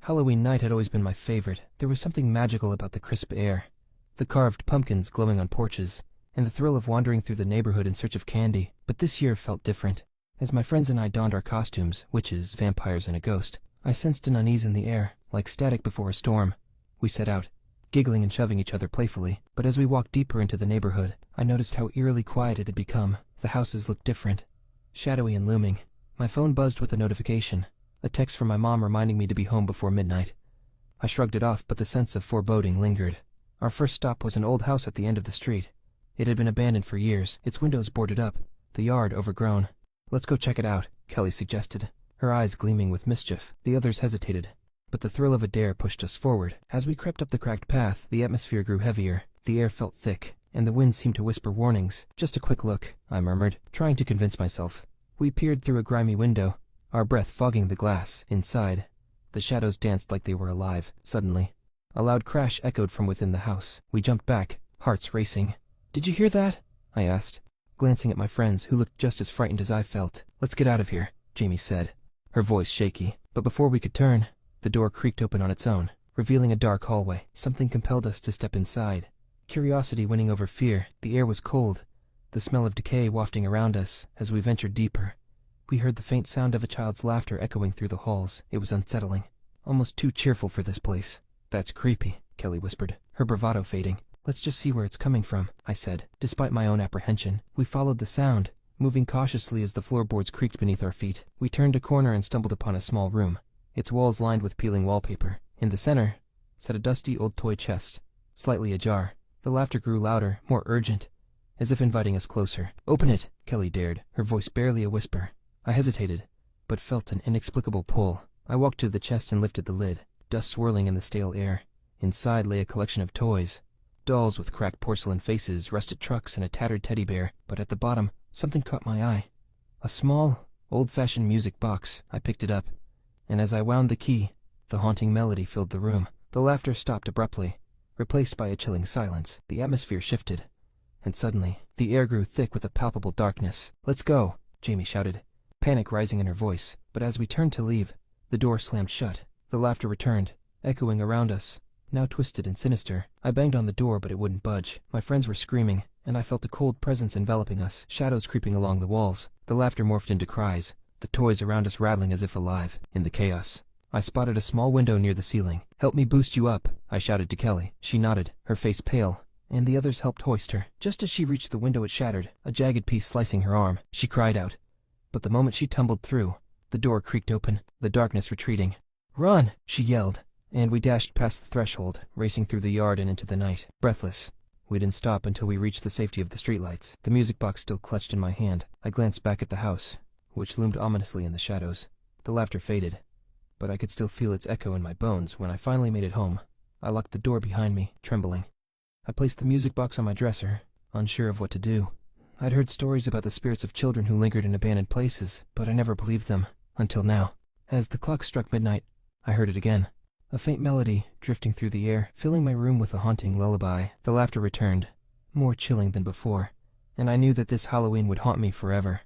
Halloween night had always been my favorite. There was something magical about the crisp air, the carved pumpkins glowing on porches, and the thrill of wandering through the neighborhood in search of candy. But this year felt different. As my friends and I donned our costumes, witches, vampires, and a ghost, I sensed an unease in the air, like static before a storm. We set out, giggling and shoving each other playfully, but as we walked deeper into the neighborhood, I noticed how eerily quiet it had become. The houses looked different, shadowy and looming. My phone buzzed with a notification, a text from my mom reminding me to be home before midnight. I shrugged it off, but the sense of foreboding lingered. Our first stop was an old house at the end of the street. It had been abandoned for years, its windows boarded up, the yard overgrown. "Let's go check it out," Kelly suggested, her eyes gleaming with mischief. The others hesitated, but the thrill of a dare pushed us forward. As we crept up the cracked path, the atmosphere grew heavier, the air felt thick, and the wind seemed to whisper warnings. "Just a quick look," I murmured, trying to convince myself. We peered through a grimy window, our breath fogging the glass. Inside, the shadows danced like they were alive. Suddenly, a loud crash echoed from within the house. We jumped back, hearts racing. "Did you hear that?" I asked, glancing at my friends, who looked just as frightened as I felt. "Let's get out of here," Jamie said, her voice shaky. But before we could turn, the door creaked open on its own, revealing a dark hallway. Something compelled us to step inside, curiosity winning over fear. The air was cold, the smell of decay wafting around us. As we ventured deeper, we heard the faint sound of a child's laughter echoing through the halls. It was unsettling, almost too cheerful for this place. "That's creepy," Kelly whispered, her bravado fading. "Let's just see where it's coming from," I said, despite my own apprehension. We followed the sound, moving cautiously as the floorboards creaked beneath our feet. We turned a corner and stumbled upon a small room, its walls lined with peeling wallpaper. In the center sat a dusty old toy chest, slightly ajar. The laughter grew louder, more urgent, as if inviting us closer. "Open it," Kelly dared, her voice barely a whisper. I hesitated, but felt an inexplicable pull. I walked to the chest and lifted the lid, dust swirling in the stale air. Inside lay a collection of toys, dolls with cracked porcelain faces, rusted trucks, and a tattered teddy bear. But at the bottom, something caught my eye. A small, old-fashioned music box. I picked it up, and as I wound the key, the haunting melody filled the room. The laughter stopped abruptly, replaced by a chilling silence. The atmosphere shifted, and suddenly, the air grew thick with a palpable darkness. "Let's go," Jamie shouted, panic rising in her voice. But as we turned to leave, the door slammed shut. The laughter returned, echoing around us, now twisted and sinister. I banged on the door, but it wouldn't budge. My friends were screaming, and I felt a cold presence enveloping us, shadows creeping along the walls. The laughter morphed into cries, the toys around us rattling as if alive. In the chaos, I spotted a small window near the ceiling. "Help me boost you up," I shouted to Kelly. She nodded, her face pale, and the others helped hoist her. Just as she reached the window, it shattered, a jagged piece slicing her arm. She cried out, but the moment she tumbled through, the door creaked open, the darkness retreating. "Run!" she yelled, and we dashed past the threshold, racing through the yard and into the night. Breathless, we didn't stop until we reached the safety of the streetlights, the music box still clutched in my hand. I glanced back at the house, which loomed ominously in the shadows. The laughter faded, but I could still feel its echo in my bones. When I finally made it home, I locked the door behind me, trembling. I placed the music box on my dresser, unsure of what to do. I'd heard stories about the spirits of children who lingered in abandoned places, but I never believed them, until now. As the clock struck midnight, I heard it again, a faint melody drifting through the air, filling my room with a haunting lullaby. The laughter returned, more chilling than before, and I knew that this Halloween would haunt me forever.